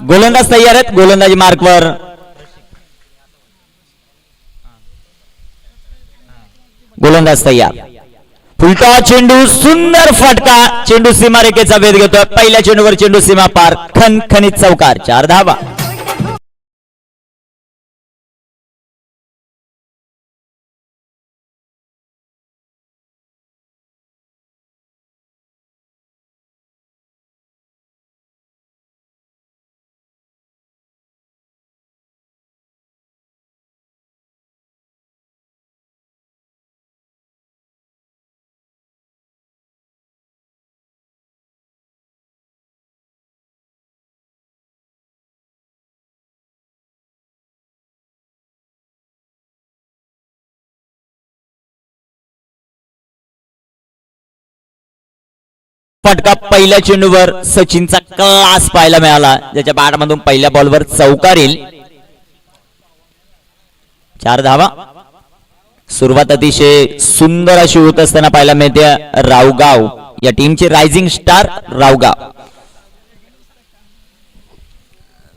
गोलंदाज तयार आहेत. गोलंदाजी मार्कवर गोलंदाज तयार. फुलटा चेंडू सुंदर फटका. चेंडू सीमारेखेचा वेध घेतोय. पहिल्या चेंडूवर चेंडू सीमा पार. खणखणीत चौकार. 4 धावा. फटका पहिल्या चेंडूवर सचिनचा क्लास पाहायला मिळाला, ज्याच्या बॅटमधून पहिल्या बॉलवर चौकार येईल. 4 धावा. सुरुवात अतिशय सुंदर अशी होत असताना पाहायला मिळते रावगाव या टीमचे रायझिंग स्टार रावगाव.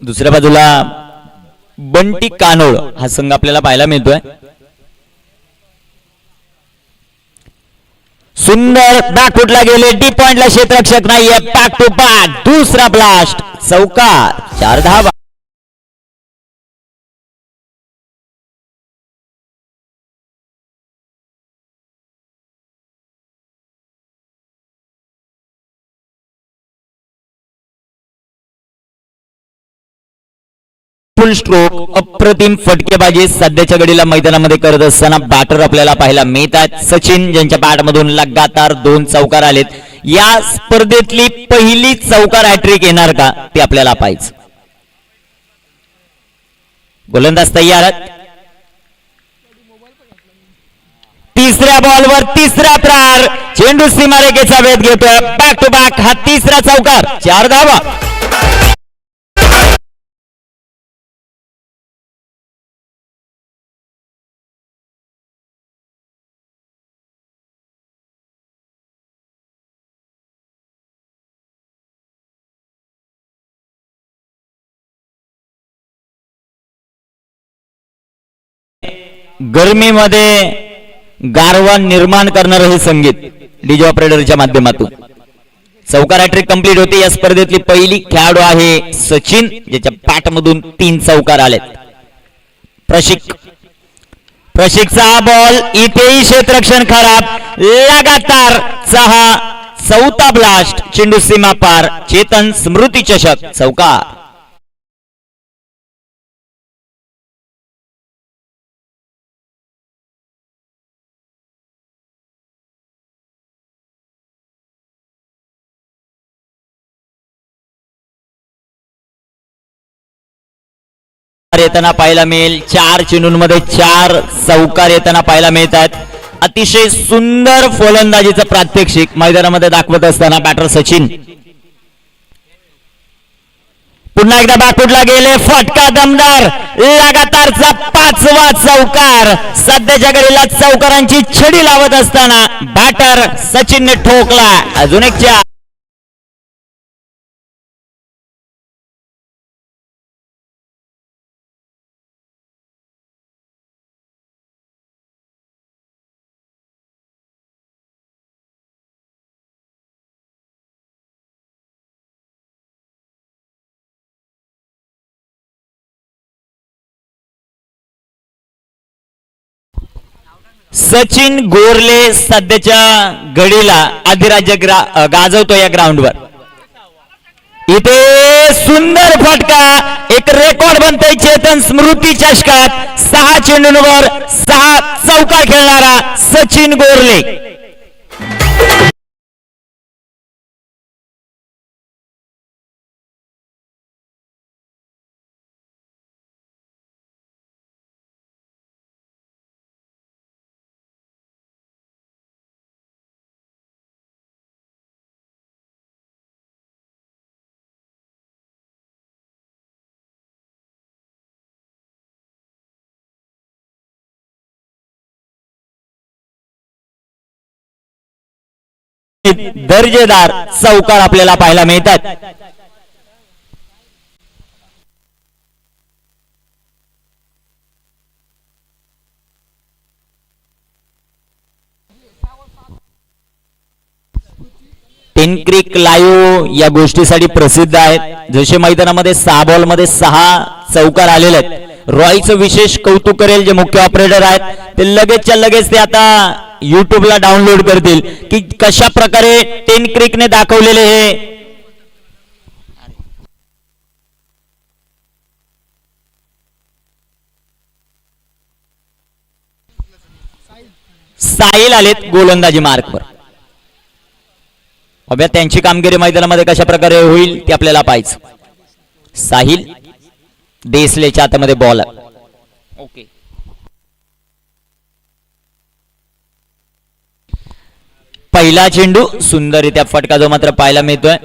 दुसऱ्या बाजूला बंटी कानोळ हा संघ आपल्याला पाहायला मिळतोय. सुंदर बॅकफुटला गेले. डी पॉइंटला क्षेत्ररक्षक नाहीये. बॅक टू बॅक दुसरा ब्लास्ट. चौकार. 4 धावा. फुल स्ट्रोक अप्रतिम फटकेबाजी सध्याच्या घडीला मैदानामध्ये करत असताना बॅटर आपल्याला पाहायला मिळतात. सचिन ज्यांच्या बॅटमधून लगातार 2 चौकार आलेत. या स्पर्धेतली पहिली चौकार हॅट्रिक येणार का ते आपल्याला पाहायचं. गोलंदाज तयार आहेत. तिसऱ्या बॉलवर तिसरा त्रार. चेंडू सीमारेखेचा वेध घेतोय. बॅक टू बॅक हा तिसरा चौकार. 4 धावा. गर्मीमध्ये गारवा निर्माण करणारे हे संगीत डीजे ऑपरेटरच्या माध्यमातून. चौकार हॅट्रिक कंप्लीट होते. या स्पर्धेतली पहिली खेळाडू आहे सचिन, ज्याच्या बॅटमधून 3 चौकार आलेत. प्रशिकचा बॉल. इथेही क्षेत्ररक्षण खराब. लगातार 4था ब्लास्ट. चेंडू सीमा पार. चेतन स्मृती चषक. चौकार. येताना पाहायला मिळेल. 4 चेंडूंमध्ये 4 चौकार येताना पाहायला मिळतात. अतिशय सुंदर फलंदाजीचं प्रात्यक्षिक मैदानामध्ये दाखवत असताना बॅटर सचिन. पुन्हा एकदा बॅकफुटला गेले. फटका दमदार. लगातारचा 5वा चौकार. सध्याच्या घडीला चौकारांची छडी लावत असताना बॅटर सचिनने ठोकला. अजून एक 4. सचिन गोरले सध्याच्या घडीला अधिराज्य गाजवतो या ग्राउंडवर. इथे सुंदर फटका. एक रेकॉर्ड बनतोय चेतन स्मृती चषकात. 6 चेंडूंवर 6 चौकार खेळणारा सचिन गोरले. दर्जेदार चौकार आपल्याला पाहायला मिळतात. टेन क्रिक लाईव्ह या गोष्टीसाठी प्रसिद्ध आहेत. जसे मैदानामध्ये 6 बॉल मध्ये 6 चौकार आलेले आहेत. रॉयचं विशेष कौतुक करेल जे मुख्य ऑपरेटर आहेत ते लगेचच्या लगेच ते आता युट्यूबला डाउनलोड करतील की कशा प्रकारे टेन क्रिकने दाखवलेले हे साहिल आलेत गोलंदाजी मार्कवर. अभ्या त्यांची कामगिरी मैदानामध्ये कशा प्रकारे होईल ते आपल्याला पाहायचं. साहिल देसलेच्या हातामध्ये बॉल. ओके, पहिला चेंडू सुंदररित्या फटका जो मात्र पाहायला मिळतोय.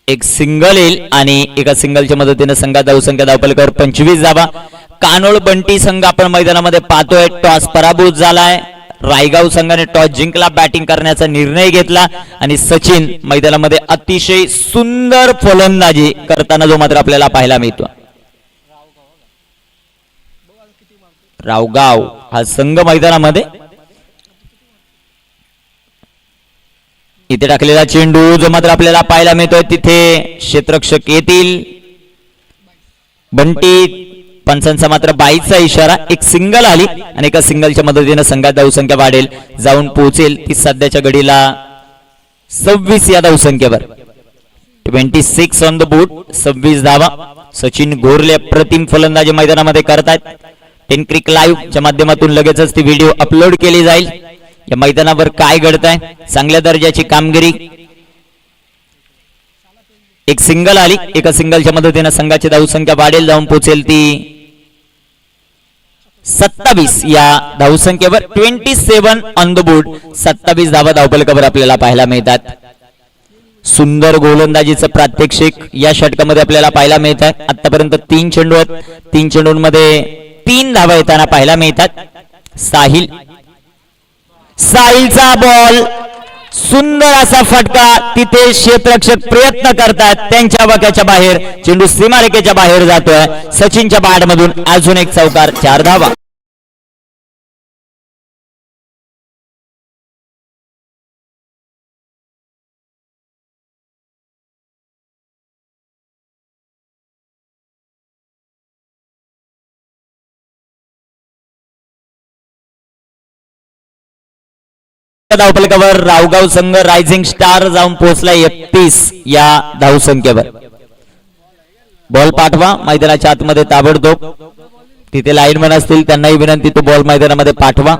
एक सिंगल येईल आणि एका सिंगलच्या मदतीने संघात धावसंख्या धावपलकावर 25 धावा. कानोळ बंटी संघ आपण मैदानामध्ये पाहतोय टॉस पराभूत झालाय. रायगाव संघाने टॉस जिंकला, बॅटिंग करण्याचा निर्णय घेतला आणि सचिन मैदानामध्ये अतिशय सुंदर फलंदाजी करताना जो मात्र आपल्याला पाहायला मिळतो. रावगाव हा संघ मैदानामध्ये इथे टाकलेला चेंडू जो मात्र आपल्याला पाहायला मिळतोय तिथे क्षेत्ररक्षक येतील. बंटी पंचांचा मात्र 22चा इशारा. एक सिंगल आली आणि एका सिंगलच्या मदतीने संघात धावसंख्या वाढेल, जाऊन पोहोचेल ती सध्याच्या घडीला 26 या धावसंख्येवर. 26 ऑन द बोर्ड, 26 धावा. सचिन गोरले प्रतिम फलंदाजी मैदानामध्ये करतायत. टेन क्रिक लाईव्ह च्या माध्यमातून लगेचच ती व्हिडिओ अपलोड केली जाईल. या मैदानावर काय घडतंय, चांगल्या दर्जाची कामगिरी. एक सिंगल आली, एका सिंगलच्या मदतीने संघाची धावसंख्या वाढेल, जाऊन पोहोचेल ती 27 या धावसंख्येवर. 27 ऑन द बोर्ड, 27 धावा धावपलकावर आपल्याला पाहायला मिळतात. सुंदर गोलंदाजीचं प्रात्यक्षिक या षटकामध्ये आपल्याला पाहायला मिळत आहे. आतापर्यंत 3 चेंडू आहेत, 3 चेंडूंमध्ये 3 धावा येताना पाहायला मिळतात. साहिलचा बॉल, सुंदर असा फटका. तिथे क्षेत्ररक्षक प्रयत्न करतात, त्यांच्या वाक्याच्या बाहेर चेंडू सीमारेखेच्या बाहेर जातोय. सचिनच्या बॅट मधून अजून एक चौकार, 4 धावा. धावपलकावर रावगाव संघ रायझिंग स्टार जाऊन पोहोचला 31 या धावसंख्येवर. बॉल पाठवा मैदानाच्या आतमध्ये ताबडतोब. तिथे लाईनमन असतील त्यांनाही विनंती, तो बॉल मैदानामध्ये पाठवा.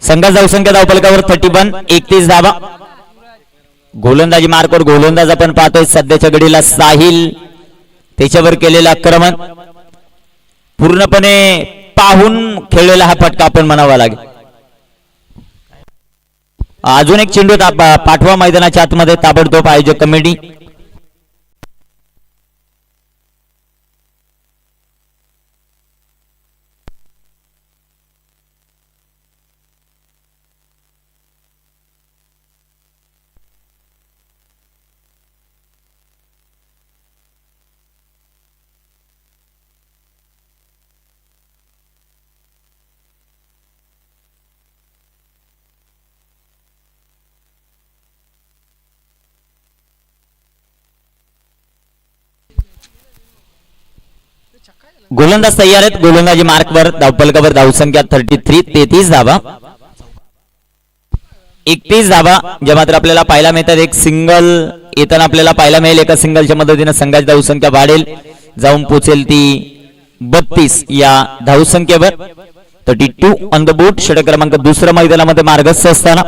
संघात धावसंख्या धावपलकावर 31, 31 धावा. गोलंदाजी मार्कवर गोलंदाज आपण पाहतोय सध्याच्या घडीला साहिल. त्याच्यावर केलेलं आक्रमण पूर्णपणे पाहून खेळलेला हा फटका आपण म्हणावा लागेल. अजून एक चेंडू पाठवा मैदानाच्या आतमध्ये ताबडतोब आयोजक कमिटी. गोलंदाज तयार आहेत. गोलंदाजी मार्कवर धावपलकावर धावसंख्या 33, 33 धावा. 31 धावा ज्या मात्र आपल्याला पाहायला मिळतात. एक सिंगल येताना आपल्याला पाहायला मिळेल. एका सिंगलच्या मदतीने संघाची धावसंख्या वाढेल, जाऊन पोहोचेल ती 32 या धावसंख्येवर. 32 ऑन द बोर्ड. षटक क्रमांक 2 मैदानामध्ये मार्गस्थ असताना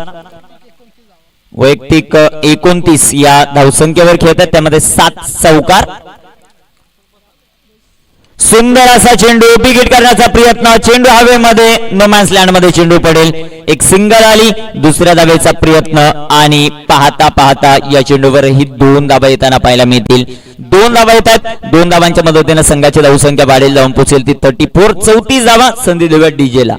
वैयक्तिक 29 या धावसंख्येवर खेळतात, त्यामध्ये 7 चौकार. सुंदर असा चेंडू बिगिट करण्याचा प्रयत्न, चेंडू हवेमध्ये, नो मॅन्स लँड मध्ये चेंडू पडेल. एक सिंगल आली, दुसऱ्या धावेचा प्रयत्न आणि पाहता पाहता या चेंडूवर ही 2 धावा येताना पाहायला मिळतील. 2 धावा येतात. 2 धावांच्या मदतीने संघाची धावसंख्या वाढेल, जाऊन पोहोचेल ती 34. 34 धावा. संधी देऊया डीजेला.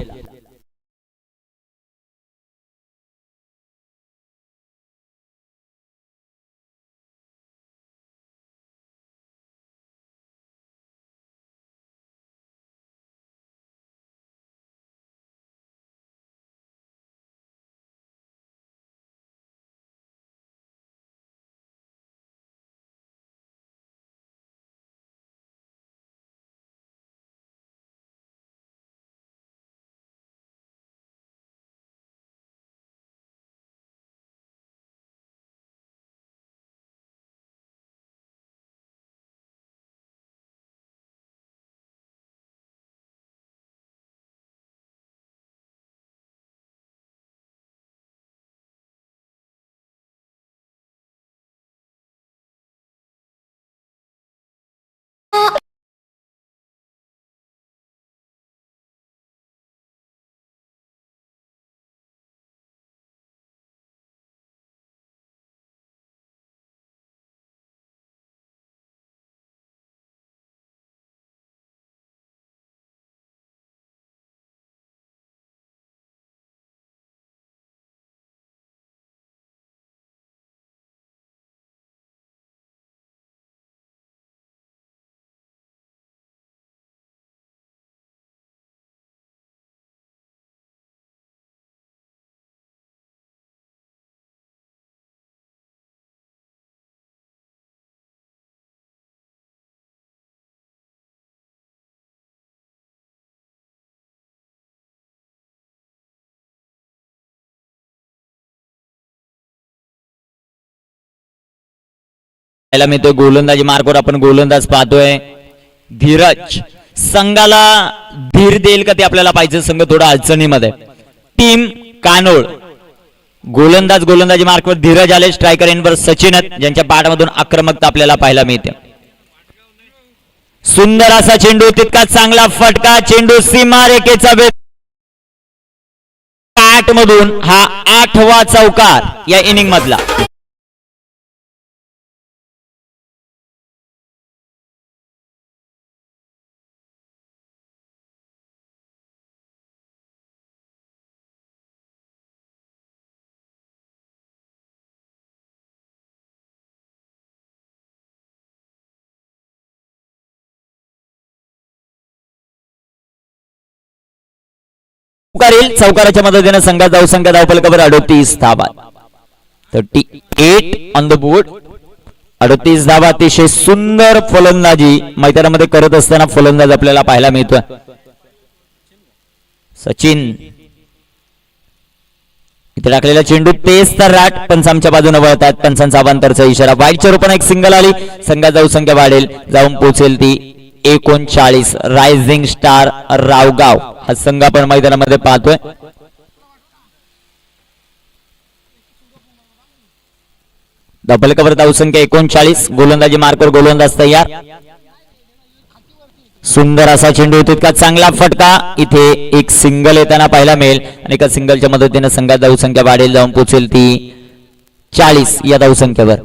पाहायला मिळतोय गोलंदाजी मार्कवर आपण गोलंदाज पाहतोय धीरज. संघाला धीर देईल का ते आपल्याला पाहिजे. संघ थोडा अडचणीमध्ये. टीम कानोळ गोलंदाजी मार्कवर धीरज आले. स्ट्रायकर एंडवर सचिन ज्यांच्या बॅटमधून आक्रमकता आपल्याला पाहायला मिळते. सुंदर असा चेंडू तितका चांगला फटका. चेंडू सीमारेखेचा वेग बॅट मधून हा 8वा चौकार या इनिंग मधला. चौकाराच्या मदतीने संघात जाऊ संख्या धावफलकावर 38 धावा. 38 ऑन द बोर्ड. 38 धावा. अतिशय सुंदर फलंदाजी मैदानामध्ये करत असताना फलंदाज आपल्याला पाहायला मिळतोय सचिन. इथे टाकलेला चेंडू तेच तर राट. पंचांच्या बाजूने वळतात. पंचांचा अवांतरचा इशारा. वाईटच्या रूपाने एक सिंगल आली. संघात जाऊ संख्या वाढेल. जाऊन पोहोचेल ती 39. रायझिंग स्टार रावगाव हा संघ आपण मैदानामध्ये पाहतोय. डबल कव्हर धावसंख्या 39. गोलंदाजी मार्कवर गोलंदाज तयार. सुंदर असा चेंडू. तितका चांगला फटका. इथे एक सिंगल येताना पाहायला मिळेल आणि एका सिंगलच्या मदतीने संघात धावसंख्या वाढेल. जाऊन पोहोचेल ती 40 या धावसंख्येवर.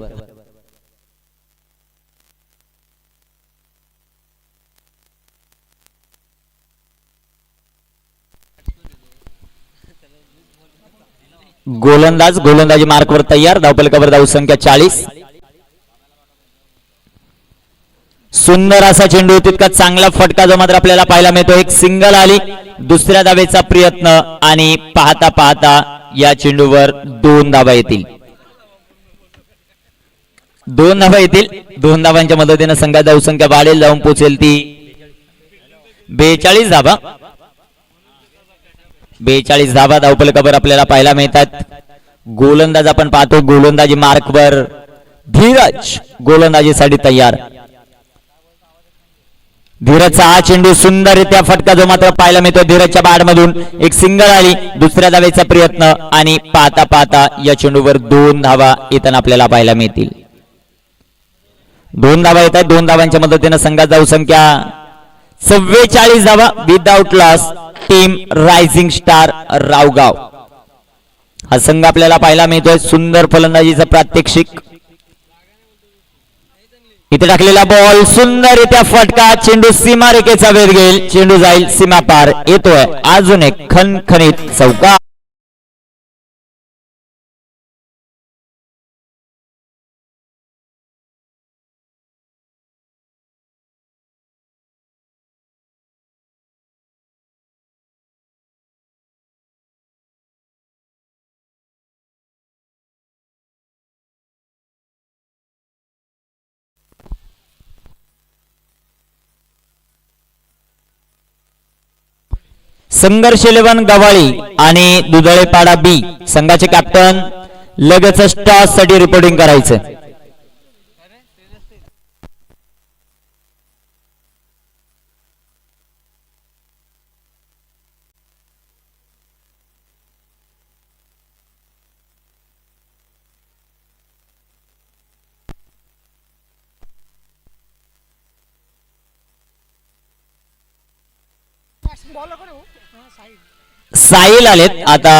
गोलंदाजी मार्कवर तयार. धावफलकावर धावसंख्या 40. सुंदर असा चेंडू. तितका चांगला फटका जो मात्र आपल्याला पाहायला मिळतो. एक सिंगल आली. दुसऱ्या धावेचा प्रयत्न आणि पाहता पाहता या चेंडूवर 2 धावा येतील. 2 धावा येतील. 2 धावांच्या मदतीने संघात धावसंख्या वाढेल. जाऊन पोहोचेल ती 42 धावा. 42 धावा धावफलकावर आपल्याला पाहायला मिळतात. गोलंदाज आपण पाहतो गोलंदाजी मार्कवर धीरज गोलंदाजीसाठी तयार. धीरजचा हा चेंडू सुंदररित्या फटका जो मात्र पाहायला मिळतो. धीरजच्या बॅटमधून एक सिंगल आली. दुसऱ्या धावेचा प्रयत्न आणि पाहता पाहता या चेंडूवर 2 धावा येताना आपल्याला पाहायला मिळतील. 2 धावा येतात. 2 धावांच्या मदतीने संघात धावसंख्या 44 धावा. Without loss. Team rising star Raogaon हा संघ आपल्याला पाहायला मिळतोय. सुंदर फलंदाजीचा प्रात्यक्षिक. इथे टाकलेला बॉल सुंदररित्या फटका. चेंडू सीमारेखेचा वेध घेईल. चेंडू जाईल सीमा पार. येतोय अजून एक खणखणीत चौकार. संघर्ष 11 गवाळी आणि दुधळेपाडा बी संघाचे कॅप्टन लगेच टॉस साठी रिपोर्टिंग करायचं. साहिल आलेत आता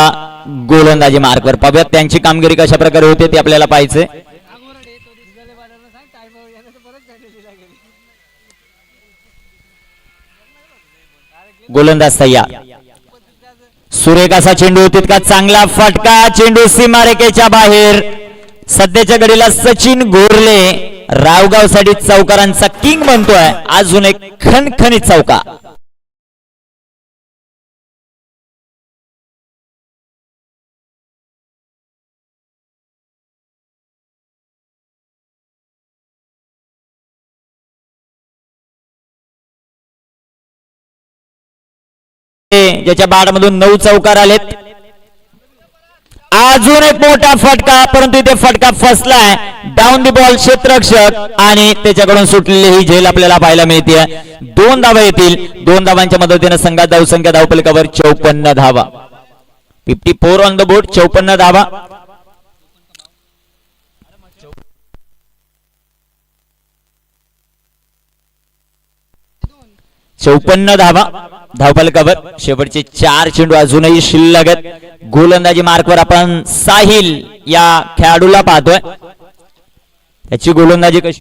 गोलंदाजी मार्कवर. पाहूयात त्यांची कामगिरी कशा प्रकारे होते ते आपल्याला पाहायचे. गोलंदाज तयार. सुरेख असा चेंडू. तितका चांगला फटका. चेंडू सीमारेखेच्या बाहेर. सध्याच्या घडीला सचिन गोरले रावगाव साठी चौकारांचा किंग बनतोय. अजून एक खणखणीत चौकार. ज्याच्या बॅटमधून 9 चौकार आलेत. अजून एक मोठा फटका, परंतु इथे फटका फसलाय. डाऊन दी बॉल क्षेत्ररक्षक आणि त्याच्याकडून सुटलेली ही झेल आपल्याला पाहायला मिळते. 2 धावा येतील. 2 धावांच्या मदतीने संघात धावसंख्या धावफलकावर 54 धावा. 54 ऑन द बोर्ड. 54 धावा. चौपन्न धावा धावफलकावर. शेवटचे 4 चेंडू अजूनही शिल्लक आहेत. गोलंदाजी मार्कवर आपण साहिल या खेळाडूला पाहतोय. त्याची गोलंदाजी कशी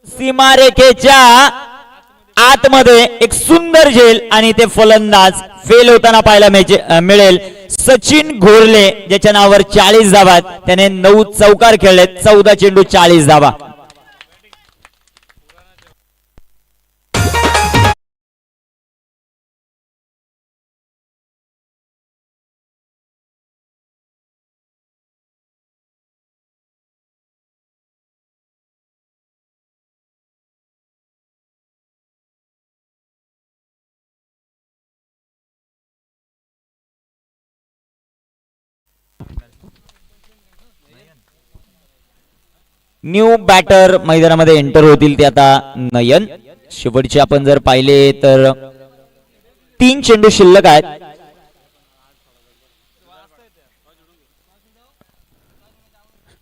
सीमारेखेच्या आतमध्ये एक सुंदर झेल आणि ते फलंदाज फेल होताना पाहायला मिळेल. सचिन घोरले ज्याच्या नावावर 40 धावा. त्याने 9 चौकार खेळले. 14 चेंडू 40 धावा. न्यू बॅटर मैदानामध्ये एंटर होतील ते आता नयन. शेवटचे आपण जर पाहिले तर 3 चेंडू शिल्लक आहेत.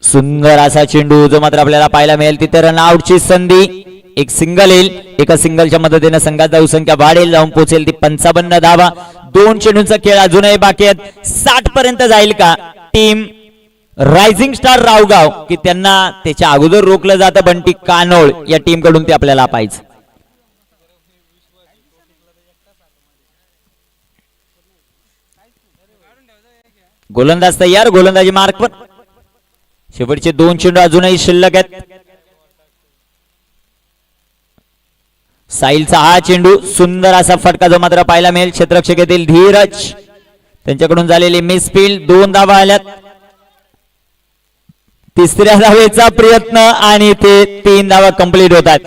सुंदर असा चेंडू जो मात्र आपल्याला पाहायला मिळेल. तिथे रनआउटची संधी. एक सिंगल येईल. एका सिंगलच्या मदतीने संघात धावसंख्या वाढेल. जाऊन पोहोचेल ती 55 धावा. 2 चेंडूंचा खेळ अजूनही बाकी आहेत. 60 पर्यंत जाईल का टीम रायझिंग स्टार रावगाव, की त्यांना त्याच्या अगोदर रोखलं जातं बंटी कानोळ या टीम कडून ते आपल्याला पाहिजे. गोलंदाज तयार. गोलंदाजी मार्कवर. शेवटचे 2 चेंडू अजूनही शिल्लक आहेत. साहिलचा हा चेंडू सुंदर असा फटका जो मात्र पाहायला मिळेल. क्षेत्ररक्षक येथील धीरज त्यांच्याकडून झालेली मिसफील्ड. 2 धावा आल्यात. 3ऱ्या धावेचा प्रयत्न आणि ते 3 धावा कंप्लीट होतात.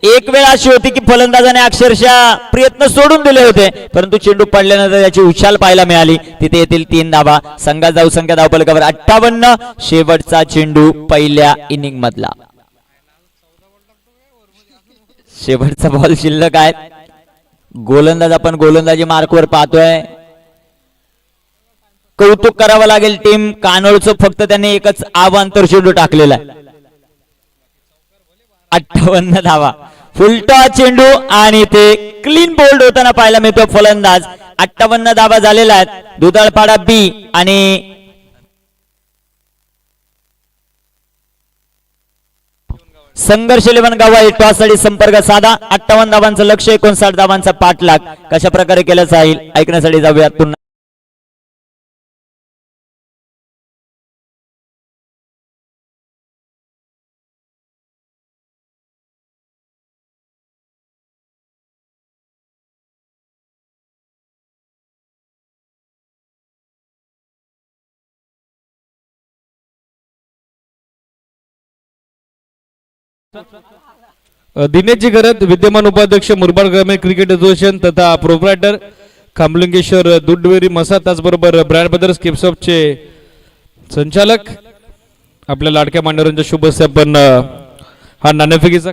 एक वेळ अशी होती की फलंदाजाने अक्षरशः प्रयत्न सोडून दिले होते, परंतु चेंडू पडल्यानंतर त्याची उछाल पाहायला मिळाली. तिथे येतील 3 धावा. संघात धावसंख्या धावफलकावर 58. शेवटचा चेंडू पहिल्या इनिंग मधला. शेवटचा बॉल शिल्लक आहे. गोलंदाज आपण गोलंदाजी मार्कवर पाहतोय. कौतुक करावं लागेल टीम कानोळचं. फक्त त्याने एकच आवांतर चेंडू टाकलेला आहे. 58 धावा. फुलटा चेंडू आणि ते क्लीन बोल्ड होताना पाहायला मिळतो फलंदाज. 58 धावा झालेल्या आहेत. दुधाळपाडा बी आणि संघर्ष 11 गावा टॉससाठी संपर्क साधा. 58 धावांचं लक्ष, 59 धावांचा पाठलाग कशा प्रकारे केलं जाईल ऐकण्यासाठी जाऊयात पुन्हा. दिनेशजी गरज विद्यमान उपाध्यक्ष मुरबाड ग्रामीण क्रिकेट असोसिएशन तथा प्रोप्रायटर खामलिंगेश्वर दूध मसा, त्याचबरोबर ब्रँड ब्रदर्स केपसॉपचे संचालक आपल्या लाडक्या मान्यवरांच्या शुभ हस्ते आपण हा नाणेफेकीचा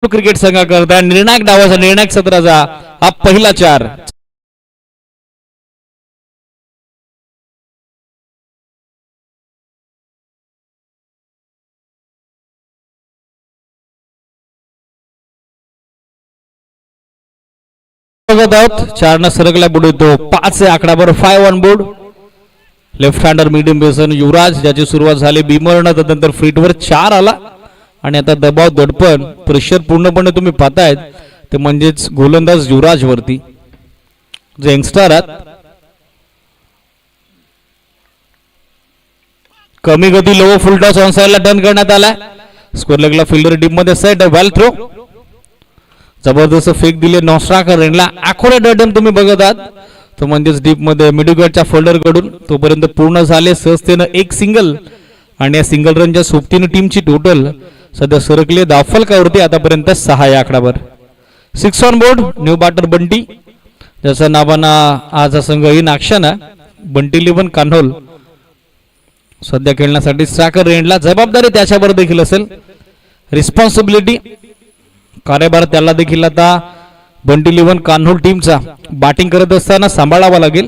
क्रिकेट संघाकरता निर्णायक डावाचा निर्णायक सत्राचा हा पहिला 4. बघत आहोत 4 न सरकला पुढे तो 5 आहे आकडावर 5 on board. Left hander medium pacer Yuvraj ज्याची सुरुवात झाली बिमरनं त्यानंतर फ्रीटवर 4 आला आणि आता दबाव दडपण प्रेशर पूर्णपणे तुम्ही पाहतायत ते म्हणजेच गोलंदाज युवराज वरती जे यंगस्टर आहेत. कमी गती लो फुल टॉस ऑन साइडला टर्न करण्यात आला. स्क्वेअर लेगला फिल्डर डीप मध्ये सेट वेल थ्रो जबरदस्त फेक दिले नॉस्ट्राकर रेनला ॲक्युरेट अटेम्प्ट तुम्ही बघत आहात तो म्हणजेच डीप मध्ये मिडविकेटच्या फोल्डर कडून तोपर्यंत पूर्ण झाले सहजतेनं एक सिंगल आणि या सिंगल रनच्या सोबतीनं टीमची टोटल सध्या सरकले धावफलकावरती आतापर्यंत 6 या आकडावर. 6 on board new batter Bunty ज्याच्या नावानं आज हा संघ इन ॲक्शन आहे. बंटी 11 कान्होल सध्या खेळण्यासाठी स्ट्रायकर रेंडला जबाबदारी त्याच्यावर देखील असेल रिस्पॉन्सिबिलिटी कार्यभार त्याला देखील आता बंटी 11 कान्होल टीमचा बॅटिंग करत असताना सांभाळावा लागेल.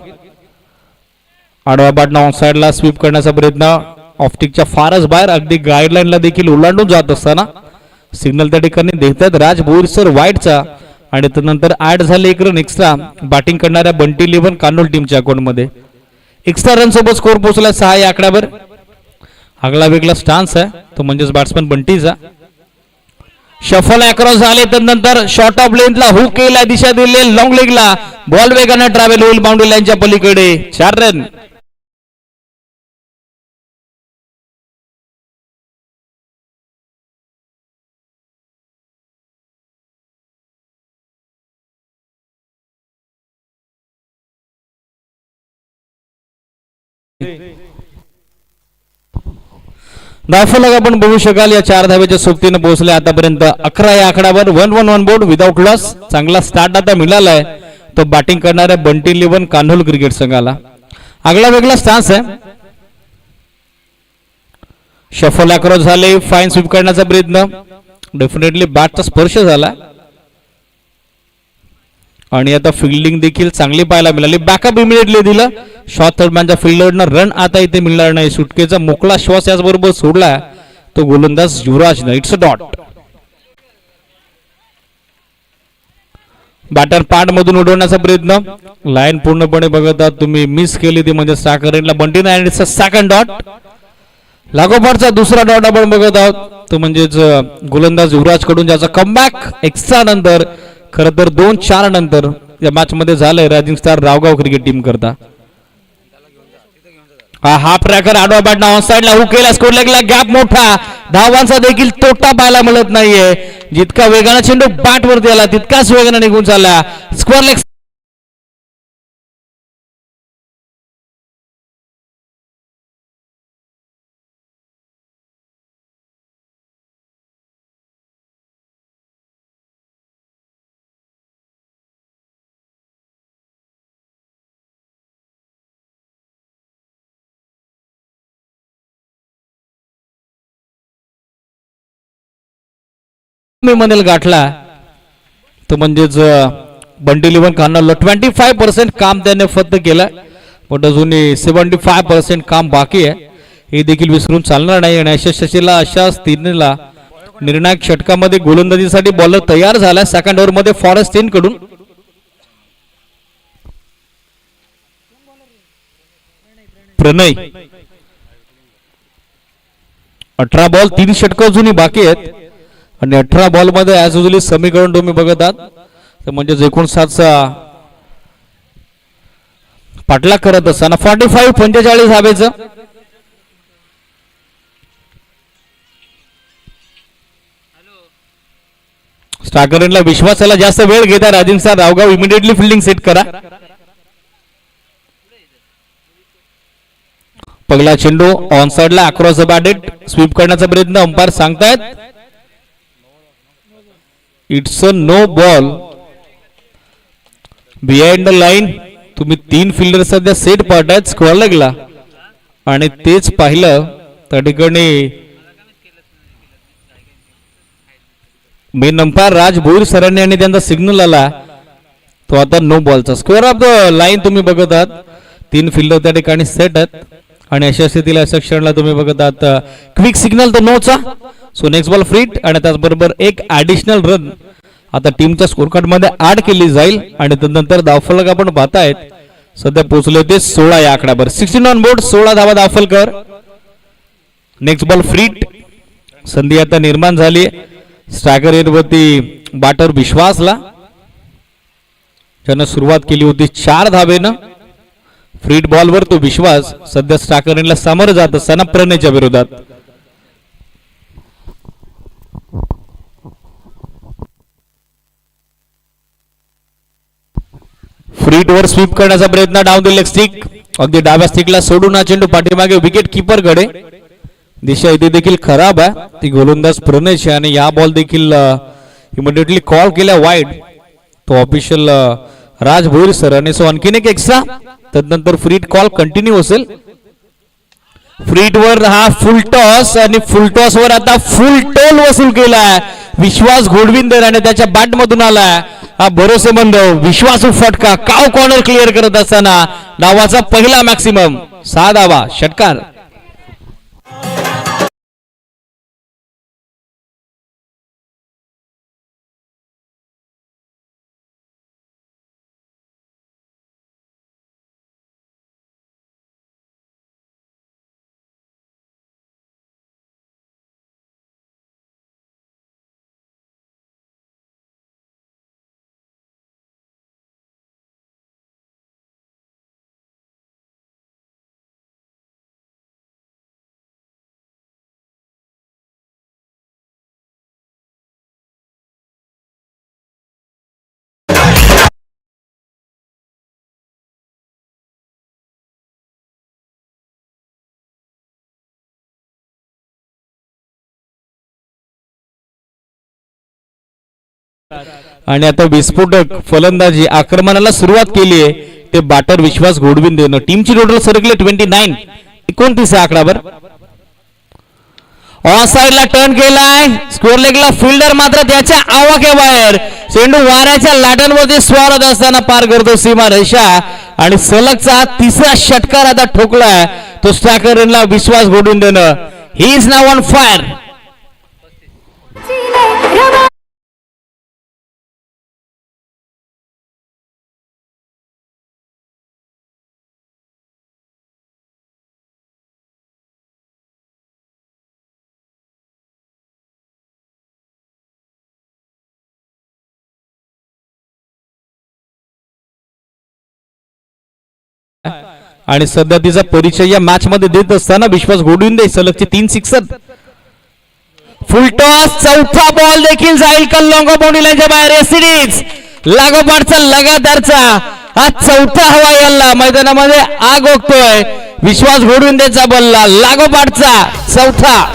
आडवा बॅटनं ऑन साइडला स्वीप करण्याचा प्रयत्न ऑफ्टिकच्या फारच बाहेर अगदी गाईडलाईनला देखील ओलांडून जात असताना सिग्नल त्या ठिकाणी देतात राज बोईसर वाईटचा आणि त्यानंतर ऍड झाले 1 रन एक्स्ट्रा बॅटिंग करणाऱ्या बंटी 11 कान्होल टीमच्या अकाउंटमध्ये. एक्स्ट्रा रन सोबत स्कोर पोहोचला 6 या आकड्यावर. आगला वेगळा स्टान्स आहे तो म्हणजेच बॅट्समन बंटीचा. शफल अक्रॉस झाले त्यानंतर शॉर्ट ऑफ लेंथला हुक केला दिशा दिले लॉंग लेगला बॉल वेगाने ट्रॅव्हल होईल बाउंड्री लाईनच्या पलीकडे 4 रन. धावफलक आपण बघू शकाल या 4 धावेच्या सोबतीने पोहोचले आतापर्यंत 11 या आकड्यावर 1-1 बोर्ड विदाउट लॉस. चांगला स्टार्ट आता मिळालाय तो बॅटिंग करणाऱ्या बंटी 11 कान्होल क्रिकेट संघाला. आगला वेगळा स्टान्स आहे. शफल अक्रॉस झाले फाईन स्वीप करण्याचा प्रयत्न डेफिनेटली बॅटचा स्पर्श झाला आणि आता फिल्डिंग देखील चांगली पाहायला मिळाली. बॅकअप इमिडिएटली दिलं शॉर्ट थर्डमॅनच्या फिल्डरनं रन आता इथे मिळणार नाही. सुटकेचा मोकळा श्वास याचबरोबर सोडला तो गोलंदाज युवराजनं. It's a dot. Batter part मधून उडवण्याचा प्रयत्न लाईन पूर्णपणे बघत आहात तुम्ही मिस केली ती म्हणजे साकरेनला बंटीनं आणि इट्स अ सेकंड डॉट. लागोपाठचा दुसरा डॉट आपण बघत आहोत तो म्हणजेच गोलंदाज युवराज कडून ज्याचा कमबॅक एक्स्ट्रा नंतर खर तर 2-4 नंतर या मॅच मध्ये झालंय rising star Raogaon cricket team करता. हा ट्रॅकर आडवा बॅट ऑन साइडला हुक केला स्कोर लेगला गॅप मोठा धावांचा देखील तोटा पाहायला मिळत नाहीये. जितका वेगाने चेंडू बॅट वरती आला तितकाच वेगाने निघून चालला. स्क्वेअर लेग मधील गाठला तो म्हणजेच बंटी 11 कान्होल 25% काम त्याने फक्त केलं पण अजूनही 75% काम बाकी आहे. हे देखील विसरून चालणार नाही आणि अशा स्थितीला निर्णायक षटकामध्ये गोलंदाजीसाठी बॉलर तयार झाला. सेकंड ओव्हर मध्ये फॉरेस्ट 3 कडून प्रणय 18 बॉल 3 षटक अजूनही बाकी आहेत आणि 18 बॉल मध्ये ऍज युजली समीकरण तुम्ही बघत आहात म्हणजे 59चा पाठलाग करत असताना 45 धावेचं स्टार्करला विश्वासाला जास्त वेळ घेता rising star Raogaon immediately fielding set करा. पहिला चेंडू ऑन साइडला अक्रॉस द बॅट स्वीप करण्याचा प्रयत्न अंपायर सांगतायत it's a no ball behind the line. तुम्ही 3 फिल्डर सध्या सेट पाहतायत स्क्वेअर लेगला आणि तेच पाहिलं त्या ठिकाणी मेन अंपायर राज भोईर सरांनी आणि त्यांचा सिग्नल आला तो आता नो बॉलचा. स्क्वेअर ऑफ द लाईन तुम्ही बघत आहात. 3 फिल्डर त्या ठिकाणी सेट आहेत आणि अशा स्थितीला अशा क्षणाला तुम्ही बघत आहात क्विक सिग्नल तो नोचा. सो नेक्स्ट बॉल फ्रीट आणि त्याचबरोबर एक ऍडिशनल रन आता टीमच्या स्कोर कार्ड मध्ये ऍड केली जाईल आणि त्यानंतर धावफलक आपण पाहतायत सध्या पोहोचले ते 16 या आकड्यावर. 16 ऑन बोर्ड, 16 धावा धावफलकर. Next ball फ्रीट. संधी आता निर्माण झाली स्ट्रायकर एंडवरती बॅटर विश्वासला ज्यानं सुरुवात केली होती 4 धावेनं. फ्रीट बॉलवर तो विश्वास सध्या स्ट्रायकर एंडला सामोरं जात असताना प्रणयच्या विरोधात. फ्रीट वर स्वीप करण्याचा प्रयत्न डाऊन द लेग स्टिक. अगदी डाव्या स्टिकला सोडून हा चेंडू पाठीमागे विकेट किपर कडे. दिशा इथे देखील खराब आहे ती गोलंदाज प्रणयची आणि या बॉल देखील इमिडिएटली कॉल केल्या वाईड तो ऑफिशियल राज भोईर सर आणि सो आणखीन एक एक्स्ट्रा त्यानंतर फ्रीट कॉल कंटिन्यू असेल. फ्रीट वर हा फुल टॉस आणि फुल टॉस वर आता फुल टोल वसूल केलाय विश्वास घोडविंदर आणि त्याच्या बॅट मधून आलाय हा भरोसेमंद विश्वासू फटका. काव कॉर्नर क्लिअर करत असताना डावाचा पहिला मॅक्सिमम 6 धावा षटकार. आणि आता विस्फोटक फलंदाजी आक्रमणाला सुरुवात केली आहे ते बॅटर विश्वास घोडविंदेनं. टीमची टोटल सरकले 29 आकडावर. ऑन साइडला टर्न केलाय स्कोअर लेगला फिल्डर मात्र त्याच्या आवाक्याबाहेर. चेंडू वाऱ्याच्या लाटांवरती स्वारत असताना पार करतो सीमा रेषा आणि सलगचा 3रा षटकार आता ठोकलाय तो स्ट्रायकरला विश्वास घोडविंदेनं. He is now on fire. आणि सध्या तिचा परिचय या मॅच मध्ये देत असताना विश्वास घोडविंदे सलगचे 3 सिक्सर. फुल टॉस चौथा बॉल देखील जाईल कल्लोंगो बाउंड्री लाईनच्या बाहेर. सिरीज लागोपाठचा लगातारचा हा चौथा हवा याला मैदानामध्ये आग ओकतोय विश्वास घोडविंदेचा बल्ला लागोपाठचा चौथा.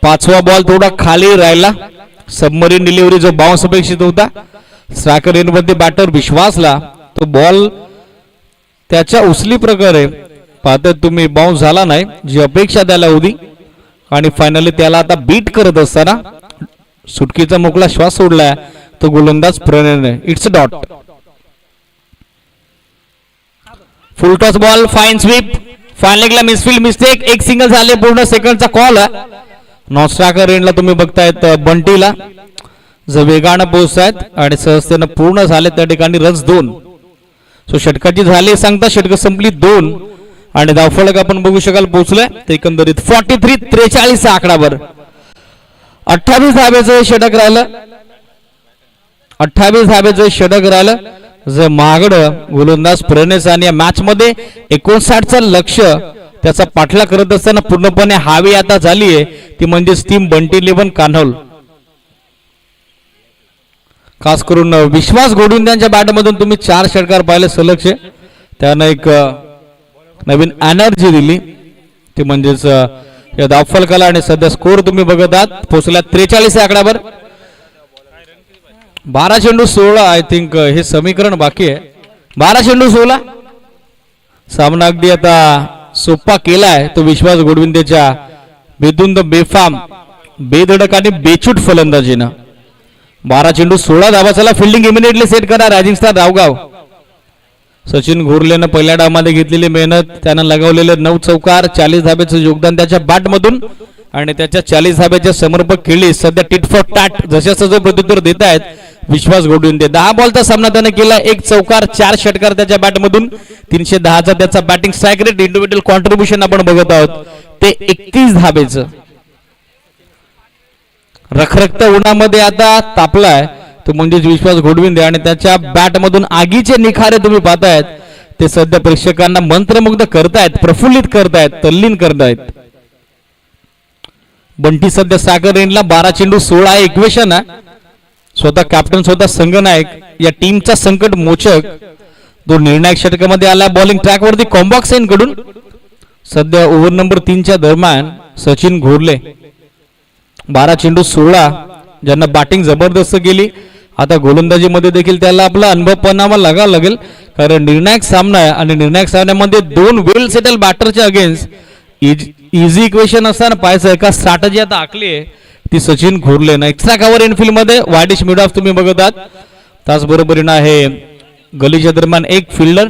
पाचवा बॉल थोडा खाली राहिला. सबमरीन डिलिव्हरी जो बाउन्स अपेक्षित होता स्ट्रायकर एंडमध्ये बॅटर विश्वासला तो बॉल त्याच्या उचली प्रकारे पाहता तुम्ही बाउन्स झाला नाही जी अपेक्षा त्याला होती आणि फायनली त्याला आता बीट करत असताना सुटकीचा मोकळा श्वास सोडलाय तो गोलंदाज प्रणयने. It's dot. Full toss ball fine sweep fine लेगला मिसफील्ड मिस्टेक एक सिंगल झाले पूर्ण सेकंडचा कॉल. नॉन स्ट्रायकर एंडला तुम्ही बघतायत बंटीला जो वेगानं पोहोचतायत आणि सहजतेनं पूर्ण झाले त्या ठिकाणी रन्स 2. सो षटकाची झाली सांगता षटक संपली 2 आणि धावफलक आपण बघू शकाल पोहोचलाय ते एकंदरीत 43-43 आकडावर. 28 धाब्याचं षटक राहिलं 28 धाब्याचं षटक राहिलं जे महागडं गोलंदाज प्रणेस आणि या मॅच मध्ये 59चं लक्ष त्याचा पाठला करत असताना पूर्णपणे हावी आता झालीये ती म्हणजे टीम बंटी 11 कान्होल. खास करून विश्वास घोडविंद्यांच्या बॅटमधून तुम्ही 4 षटकार पाहिले सलगचे. त्यानं एक नवीन एनर्जी दिली ती म्हणजेच या धावफलकाला. आणि सध्या स्कोर तुम्ही बघत आहात पोहोचला 43 आकड्यावर. 12 चेंडू 16 आय थिंक हे समीकरण बाकी आहे. 12 चेंडू 16 सामना अगदी आता सोपा केलाय तो विश्वास घोडविंदेच्या बेधुंद बेफाम बेधडक आणि बेछूट फलंदाजीनं. 12 चेंडू 16 धावा. चला फिल्डिंग इमिडिएटली सेट करा रायझिंग स्टार रावगाव. सचिन घोरलेनं पहिल्या डावामध्ये घेतलेली मेहनत, त्यानं लगवलेले 9 चौकार, 40 धाब्याचं योगदान त्याच्या बॅटमधून आणि त्याच्या 40 धाब्याच्या समर्पक खेळी सध्या टिट फॉर टॅट जशाचं जो प्रत्युत्तर देत आहेत विश्वास घोडविंदे. 10 बॉलचा सामना त्याने केला, 1 चौकार 4 षटकार त्याच्या बॅटमधून. 310चा त्याचा batting strike rate. Individual contribution आपण बघत आहोत ते 31 धाब्याचं. रखरखत उन्हामध्ये आता तापलाय तो म्हणजेच विश्वास घोडविंदे आणि त्याच्या बॅटमधून आगीचे निखारे तुम्ही पाहतायत ते सध्या प्रेक्षकांना मंत्रमुग्ध करतायत, प्रफुल्लित करतायत, तल्लीन करतायत. बंटी सध्या सागर रेंजला 12 चेंडू 16 इक्वेशन आहे. स्वतः कॅप्टन स्वतः संघनायक या टीमचा संकट मोचक तो निर्णायक षटकामध्ये आला बॉलिंग ट्रॅकवरती कॉम्बॉक्सेन कडून. सध्या ओव्हर नंबर 3च्या दरम्यान सचिन घोरले 12 चेंडू 16 ज्यांना बॅटिंग जबरदस्त केली. आता गोलंदाजीमध्ये देखील त्याला आपला अनुभव पणावा लागावा लागेल कारण निर्णायक सामना आहे आणि निर्णायक सामन्यामध्ये 2 वेल सेटल बॅटरच्या अगेन्स्ट इझी इक्वेशन असताना पाहायचं एका स्ट्रॅटजी आता आखली आहे ती सचिन घोरले ना. एक्स्ट्रा कव्हर इनफिल्ड मध्ये वाईडिश मिड ऑफ तुम्ही बघत आहात. त्याचबरोबरीनं आहे गलीच्या दरम्यान एक फिल्डर.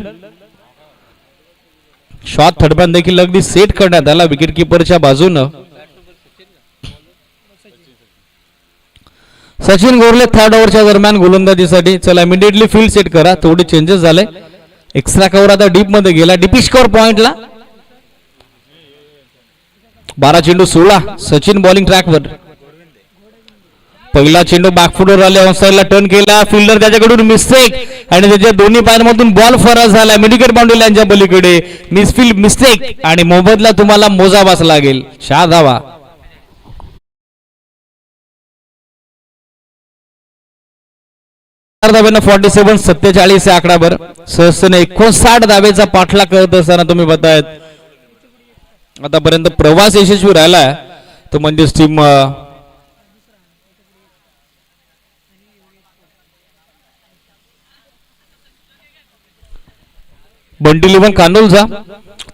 शॉट थर्डमॅन देखील अगदी सेट करण्यात आला विकेट किपरच्या बाजूनं. सचिन घोरले 3rd ओव्हरच्या दरम्यान गोलंदाजीसाठी. चला इमिडिएटली फील्ड सेट करा. थोडे चेंजेस झाले. एक्स्ट्रा कव्हर आता डीप मध्ये गेला डीपी स्कोर पॉइंटला. 12 चेंडू 16 सचिन बॉलिंग ट्रॅकवर. पहिला चेंडू बॅकफुटवर आले ऑनसाइडला टर्न केला फिल्डर त्याच्याकडून मिस्टेक आणि त्याच्या दोन्ही पायांमधून बॉल फरार झाला मिडविकेट बाउंड्री लाईनच्या पलीकडे. मिसफील्ड मिस्टेक आणि मोबदला तुम्हाला मोजावाच लागेल. 4 धावा. धाब्यानं 47 47 आकडावर सहजतेने 59 धाब्याचा पाठला करत असताना तुम्ही बघतायत आतापर्यंत प्रवास यशस्वी राहिलाय तो म्हणजेच टीम बंटी 11 कान्होलचा.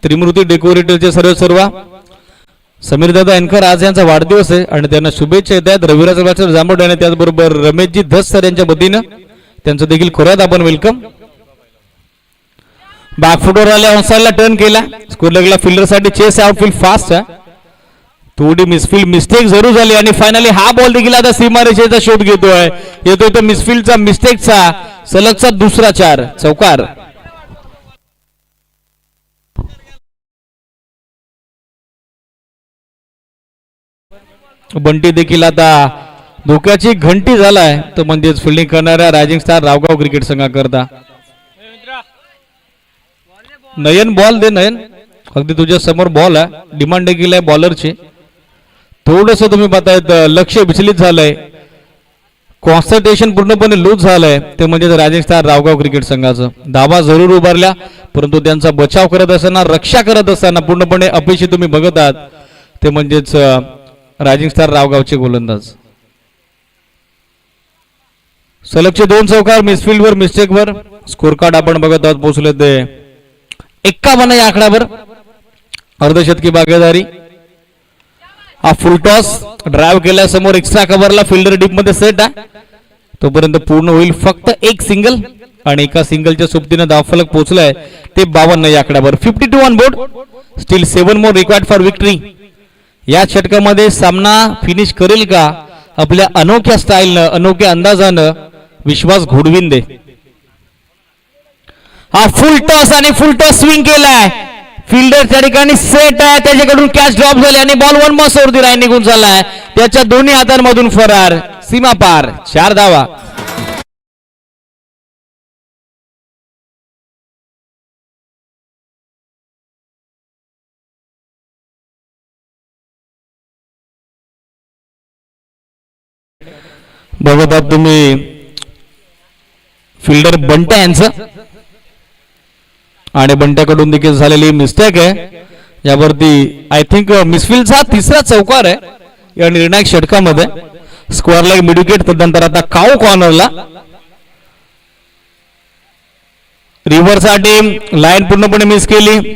त्रिमूर्ती डेकोरेटरचे सर्व समीर दादा एनकर आज यांचा वाढदिवस आहे आणि त्यांना शुभेच्छा येत आहेत. रविराज जांभोड आणि त्याचबरोबर रमेशजी धस सर यांच्या वतीनं त्यांचं देखील खोऱ्यात आपण वेलकम. बॅकफुटवर आले ऑनसाइडला टर्न केला स्कोर लगला फिल्डर साठी चेस आउटफील्ड फास्ट आहे. थोडी मिसफील्ड मिस्टेक जरूर झाली आणि फायनली हा बॉल देखील आता सीमारेषेचा शोध येतोय तो मिसफील्डचा मिस्टेकचा सलगचा दुसरा 4 चौकार. बंटी देखील आता धोक्याची घंटी झालाय तो म्हणजेच फिल्डिंग करणाऱ्या रायझिंग स्टार रावगाव क्रिकेट संघाकरता. नयन बॉल दे नयन. अगदी तुझ्या समोर बॉल आहे. डिमांड देखील आहे बॉलरची. थोडस तुम्ही पाहतायत लक्ष विचलित झालंय. कॉन्सन्ट्रेशन पूर्णपणे लूज झालंय ते म्हणजे रायझिंग स्टार रावगाव क्रिकेट संघाचं. धावा जरूर उभारल्या परंतु त्यांचा बचाव करत असताना रक्षा करत असताना पूर्णपणे अपयशी तुम्ही बघत आहात ते म्हणजेच रायझिंग स्टार रावगावचे गोलंदाज. सलगचे 2 चौकार मिसफील्ड वर मिस्टेक वर. स्कोर कार्ड आपण बघत आहोत पोहोचले ते 51 या आकड्यावर. अर्धशतकी भागीदारी. हा फुल टॉस ड्राइव्ह केल्यासमोर एक्स्ट्रा कव्हरला फिल्डर डीप मध्ये सेट आहे तोपर्यंत पूर्ण होईल फक्त एक सिंगल आणि एका सिंगलच्या सोबतीने धावफलक पोहोचलाय ते 52 या आकड्यावर. 52 on board. Steel 7 more required for victory. या षटकामध्ये सामना फिनिश करेल का आपल्या अनोख्या स्टाईलनं अनोख्या अंदाजानं विश्वास घोडविंदे. हा फुल टॉस आणि फुल टॉस स्विंग केलाय फिल्डर त्या ठिकाणी सेट आहे त्याच्याकडून कॅच ड्रॉप झाली आणि बॉल 1 मॉसवरती राय निघून झालाय त्याच्या दोन्ही हातांमधून फरार. सीमा पार. 4 धावा. बघत आहात तुम्ही फिल्डर बंट्या यांचं, आणि बंट्याकडून देखील झालेली मिस्टेक आहे. यावरती आय थिंक मिसफिल्डचा तिसरा चौकार आहे या निर्णायक षटकामध्ये. स्क्वेअरला एक मिडविकेट, तदनंतर आता काऊ कॉर्नरला. रिव्हरसाठी लाईन पूर्णपणे मिस केली.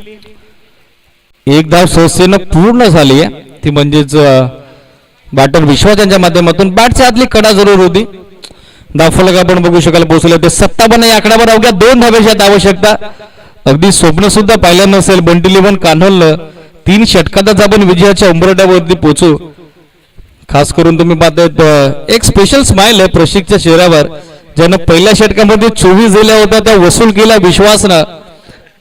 एक धाव सहजतेनं पूर्ण झाली आहे ती, म्हणजेच बॅटर विश्वास यांच्या माध्यमातून. बॅटच्या आतली कडा जरूर होती. धावफलक आपण बघू शकाल पोहोचले होते 57 या आकड्यावर अवघ्या 2 धावेची आवश्यकता. अगदी स्वप्न सुद्धा पाहिलं नसेल बंटी लेव्हन कान्होलनं 3 षटकातच आपण विजयाच्या उंबरठ्यावरती पोहोचू. खास करून तुम्ही पाहताय एक स्पेशल स्माइल आहे प्रशिकच्या चेहऱ्यावर, ज्यानं पहिल्या षटकामध्ये 24 दिल्या होत्या त्या वसूल केल्या विश्वासनं.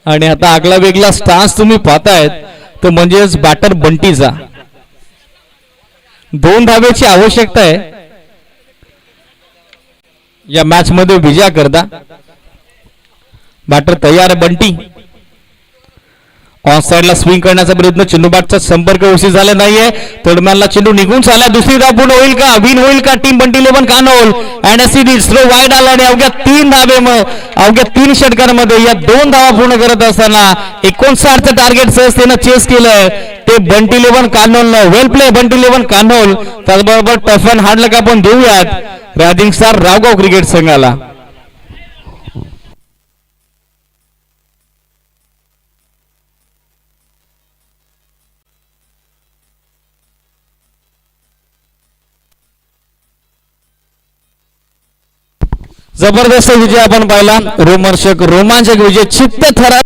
आणि आता आगला वेगळा स्टान्स तुम्ही पाहतायत तो म्हणजेच बॅटर बंटीचा. 2 धावेची आवश्यकता आहे या मॅच मध्ये विजया करता. बॅटर तयार आहे बंटी. ऑन साइडला स्विंग करण्याचा प्रयत्न, चेंडू बॅटचा संपर्क व्यवस्थित झाला नाहीये. थर्डमॅनला चेंडू निघून चालला. दुसरी धाव पूर्ण होईल का, विन होईल का team Bunty eleven Kanhol. And throw wide आला आणि अवघ्या 3 धावे, अवघ्या 3 षटकांमध्ये या 2 धावा पूर्ण करत असताना 59चं टार्गेट सहजतेनं चेस केलंय ते बंटी लेव्हन कान्होलनं. वेल प्ले बंटी लेव्हन कान्होल. त्याचबरोबर टफ अँड हार्ड लक आपण देऊयात रायझिंग स्टार रावगाव क्रिकेट संघाला. जबरदस्त विजय आपण पाहिला. रोमांचक विजय, चित्त थरार